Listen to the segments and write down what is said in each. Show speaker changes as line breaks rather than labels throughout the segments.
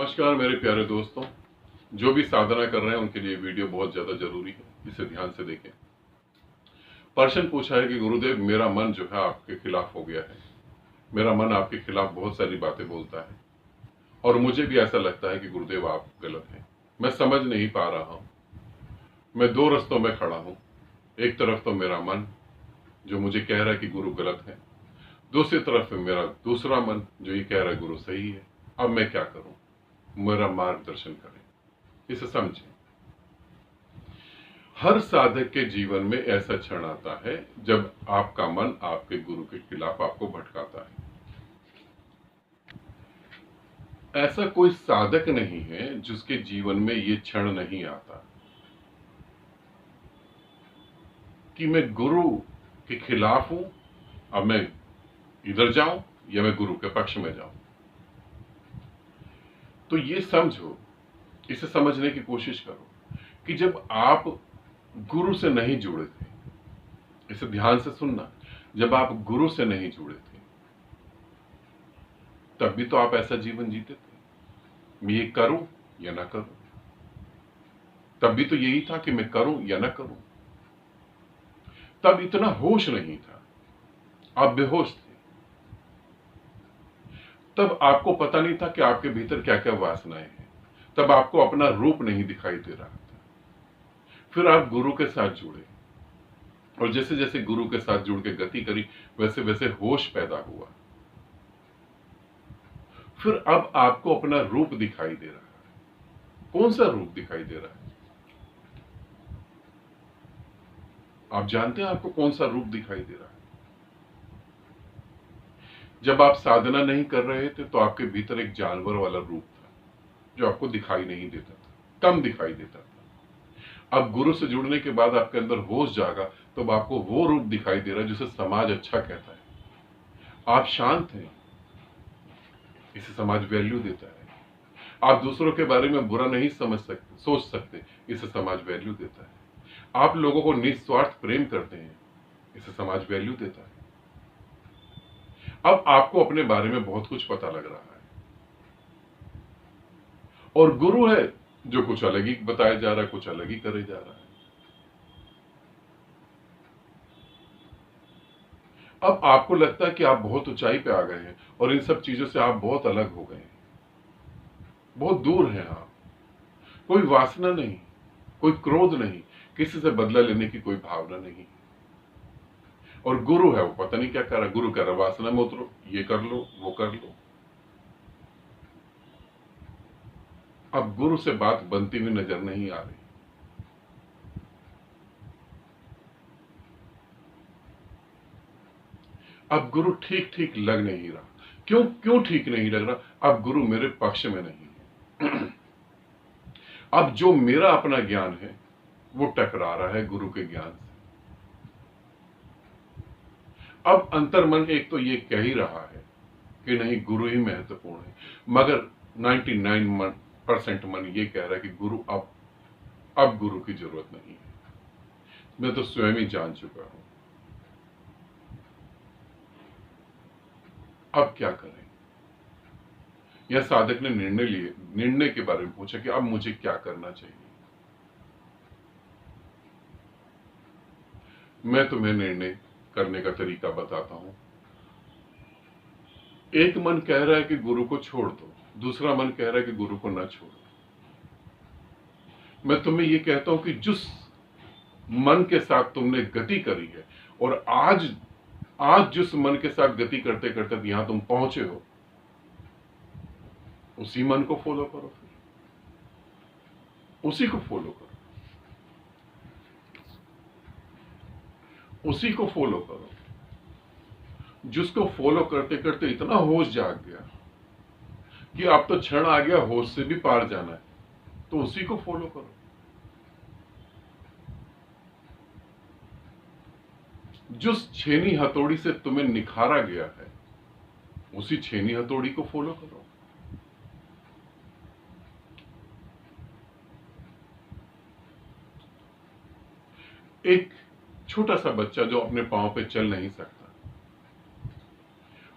नमस्कार मेरे प्यारे दोस्तों, जो भी साधना कर रहे हैं उनके लिए वीडियो बहुत ज़्यादा जरूरी है, इसे ध्यान से देखें। प्रश्न पूछा है कि गुरुदेव मेरा मन जो है आपके खिलाफ हो गया है। मेरा मन आपके खिलाफ बहुत सारी बातें बोलता है और मुझे भी ऐसा लगता है कि गुरुदेव आप गलत हैं। मैं समझ नहीं पा रहा हूँ। मैं दो रास्तों में खड़ा हूँ। एक तरफ तो मेरा मन जो मुझे कह रहा है कि गुरु गलत है, दूसरी तरफ मेरा दूसरा मन जो ये कह रहा है गुरु सही है। अब मैं क्या करूं? मेरा मार्गदर्शन करें, इसे समझें। हर साधक के जीवन में ऐसा क्षण आता है जब आपका मन आपके गुरु के खिलाफ आपको भटकाता है। ऐसा कोई साधक नहीं है जिसके जीवन में ये क्षण नहीं आता कि मैं गुरु के खिलाफ हूं, अब मैं इधर जाऊं या मैं गुरु के पक्ष में जाऊं। तो ये समझो, इसे समझने की कोशिश करो कि जब आप गुरु से नहीं जुड़े थे, इसे ध्यान से सुनना, जब आप गुरु से नहीं जुड़े थे तब भी तो आप ऐसा जीवन जीते थे, मैं ये करूं या ना करूं। तब भी तो यही था कि मैं करूं या ना करूं। तब इतना होश नहीं था, आप बेहोश थे। तब आपको पता नहीं था कि आपके भीतर क्या क्या वासनाएं हैं। तब आपको अपना रूप नहीं दिखाई दे रहा था। फिर आप गुरु के साथ जुड़े और जैसे जैसे गुरु के साथ जुड़ के गति करी वैसे वैसे होश पैदा हुआ। फिर अब आपको अपना रूप दिखाई दे रहा है। कौन सा रूप दिखाई दे रहा है? आप जानते हैं आपको कौन सा रूप दिखाई दे रहा है? जब आप साधना नहीं कर रहे थे तो आपके भीतर एक जानवर वाला रूप था जो आपको दिखाई नहीं देता था, कम दिखाई देता था। अब गुरु से जुड़ने के बाद आपके अंदर होश जागा तो आपको वो रूप दिखाई दे रहा है जिसे समाज अच्छा कहता है। आप शांत हैं, इसे समाज वैल्यू देता है। आप दूसरों के बारे में बुरा नहीं समझ सकते, सोच सकते, इसे समाज वैल्यू देता है। आप लोगों को निस्वार्थ प्रेम करते हैं, इसे समाज वैल्यू देता है। अब आपको अपने बारे में बहुत कुछ पता लग रहा है और गुरु है जो कुछ अलग ही बताया जा रहा है, कुछ अलग ही करे जा रहा है। अब आपको लगता है कि आप बहुत ऊंचाई पे आ गए हैं और इन सब चीजों से आप बहुत अलग हो गए हैं, बहुत दूर हैं आप। कोई वासना नहीं, कोई क्रोध नहीं, किसी से बदला लेने की कोई भावना नहीं। और गुरु है, वो पता नहीं क्या कर रहा। गुरु कह रहा वासना में उतरो, ये कर लो, वो कर लो। अब गुरु से बात बनती हुई नजर नहीं आ रही। अब गुरु ठीक ठीक लग नहीं रहा। क्यों क्यों ठीक नहीं लग रहा? अब गुरु मेरे पक्ष में नहीं है। अब जो मेरा अपना ज्ञान है वो टकरा रहा है गुरु के ज्ञान से। अब अंतर्मन एक तो ये कह ही रहा है कि नहीं, गुरु ही महत्वपूर्ण है, मगर 99% मन ये कह रहा है कि गुरु अब गुरु की जरूरत नहीं है, मैं तो स्वयं ही जान चुका हूं। अब क्या करें? यह साधक ने निर्णय के बारे में पूछा कि अब मुझे क्या करना चाहिए। मैं तुम्हें निर्णय करने का तरीका बताता हूं। एक मन कह रहा है कि गुरु को छोड़ दो, दूसरा मन कह रहा है कि गुरु को ना छोड़ो। मैं तुम्हें यह कहता हूं कि जिस मन के साथ तुमने गति करी है और आज जिस मन के साथ गति करते करते यहां तुम पहुंचे हो, उसी मन को फॉलो करो, फिर उसी को फॉलो करो, उसी को फॉलो करो। जिसको फॉलो करते करते इतना होश जाग गया कि अब तो क्षण आ गया होश से भी पार जाना है, तो उसी को फॉलो करो। जिस छेनी हथौड़ी से तुम्हें निखारा गया है, उसी छेनी हथौड़ी को फॉलो करो। एक छोटा सा बच्चा जो अपने पांव पे चल नहीं सकता,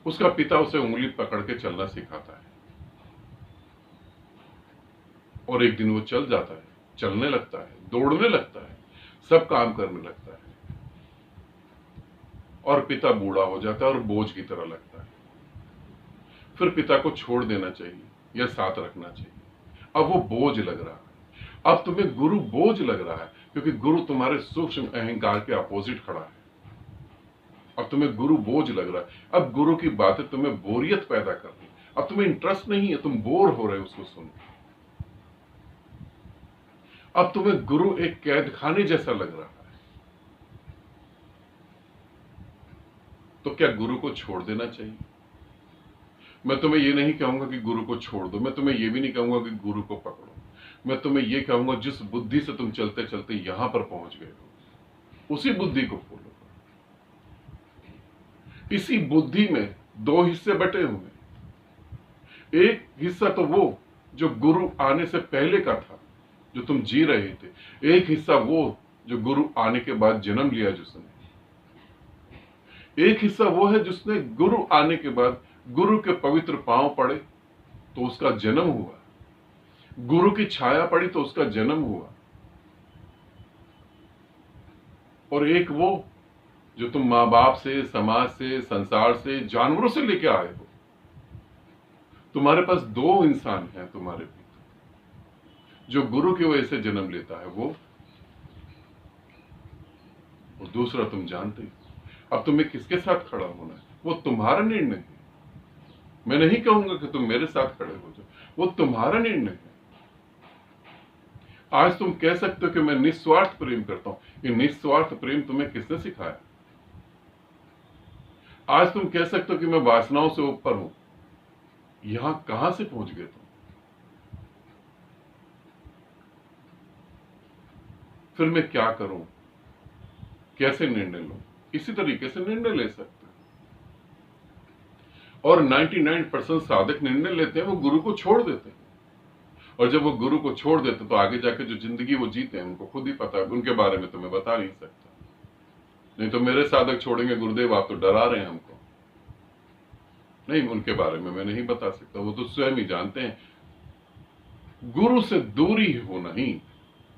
उसका पिता उसे उंगली पकड़ के चलना सिखाता है। और एक दिन वो चल जाता है, चलने लगता है, दौड़ने लगता है, सब काम करने लगता है, और पिता बूढ़ा हो जाता है और बोझ की तरह लगता है। फिर पिता को छोड़ देना चाहिए या साथ रखना चाहिए। अब वो बोझ लग रहा है। अब तुम्हें गुरु बोझ लग रहा है, क्योंकि गुरु तुम्हारे सूक्ष्म अहंकार के अपोजिट खड़ा है। अब तुम्हें गुरु बोझ लग रहा है। अब गुरु की बातें तुम्हें बोरियत पैदा कर रही। अब तुम्हें इंटरेस्ट नहीं है, तुम बोर हो रहे हो उसको सुन। अब तुम्हें गुरु एक कैद खाने जैसा लग रहा है। तो क्या गुरु को छोड़ देना चाहिए? मैं तुम्हें ये नहीं कहूंगा कि गुरु को छोड़ दो, मैं तुम्हें ये भी नहीं कहूंगा कि गुरु को पकड़ो। मैं तुम्हें ये कहूंगा, जिस बुद्धि से तुम चलते चलते यहां पर पहुंच गए हो, उसी बुद्धि को फॉलो करो। इसी बुद्धि में दो हिस्से बटे हुए। एक हिस्सा तो वो जो गुरु आने से पहले का था, जो तुम जी रहे थे। एक हिस्सा वो जो गुरु आने के बाद जन्म लिया जिसने। एक हिस्सा वो है जिसने गुरु आने के बाद गुरु के पवित्र पांव पड़े तो उसका जन्म हुआ, गुरु की छाया पड़ी तो उसका जन्म हुआ। और एक वो जो तुम मां बाप से, समाज से, संसार से, जानवरों से लेके आए हो। तुम्हारे पास दो इंसान हैं तुम्हारे भीतर। जो गुरु की वजह से जन्म लेता है वो, और दूसरा तुम जानते हो। अब तुम्हें किसके साथ खड़ा होना है वो तुम्हारा निर्णय है। मैं नहीं कहूंगा कि तुम मेरे साथ खड़े हो जाओ, वो तुम्हारा निर्णय है। आज तुम कह सकते हो कि मैं निस्वार्थ प्रेम करता हूं। ये निस्वार्थ प्रेम तुम्हें किसने सिखाया? आज तुम कह सकते हो कि मैं वासनाओं से ऊपर हूं। यहां कहां से पहुंच गए तुम? फिर मैं क्या करूं, कैसे निर्णय लूं? इसी तरीके से निर्णय ले सकते हैं। और 99% साधक निर्णय लेते हैं, वो गुरु को छोड़ देते हैं। और जब वो गुरु को छोड़ देते तो आगे जाके जो जिंदगी वो जीते हैं उनको खुद ही पता है। उनके बारे में तो मैं बता नहीं सकता। नहीं तो मेरे साधक छोड़ेंगे, गुरुदेव आप तो डरा रहे हैं हमको। नहीं, उनके बारे में मैं नहीं बता सकता, वो तो स्वयं ही जानते हैं। गुरु से दूरी होना ही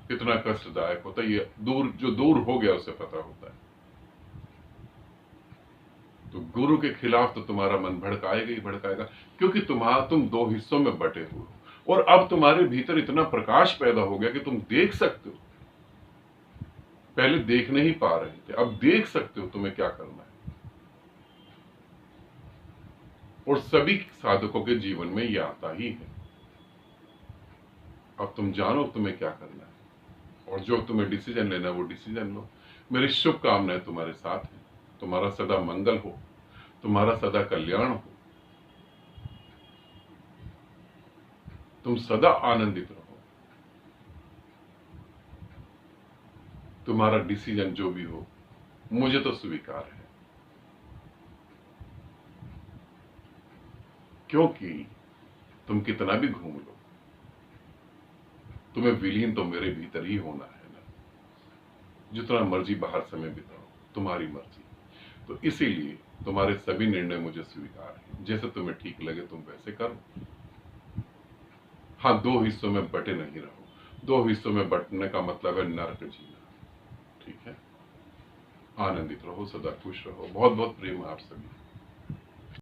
कितना कष्टदायक होता है, ये जो दूर हो गया उसे पता होता है। तो गुरु के खिलाफ तो तुम्हारा मन भड़काएगा ही भड़काएगा, क्योंकि तुम दो हिस्सों में बटे हो। और अब तुम्हारे भीतर इतना प्रकाश पैदा हो गया कि तुम देख सकते हो। पहले देख नहीं पा रहे थे, अब देख सकते हो तुम्हें क्या करना है। और सभी साधकों के जीवन में यह आता ही है। अब तुम जानो तुम्हें क्या करना है, और जो तुम्हें डिसीजन लेना है वो डिसीजन लो। मेरी शुभकामनाएं तुम्हारे साथ है। तुम्हारा सदा मंगल हो, तुम्हारा सदा कल्याण हो, तुम सदा आनंदित रहो। तुम्हारा डिसीजन जो भी हो मुझे तो स्वीकार है, क्योंकि तुम कितना भी घूम लो, तुम्हें विलीन तो मेरे भीतर ही होना है ना। जितना मर्जी बाहर समय बिताओ, तुम्हारी मर्जी। तो इसीलिए तुम्हारे सभी निर्णय मुझे स्वीकार है। जैसे तुम्हें ठीक लगे तुम वैसे करो। हाँ, दो हिस्सों में बटे नहीं रहो। दो हिस्सों में बटने का मतलब है नरक जीना। ठीक है? आनंदित रहो, सदा खुश रहो। बहुत बहुत प्रेम आप सभी।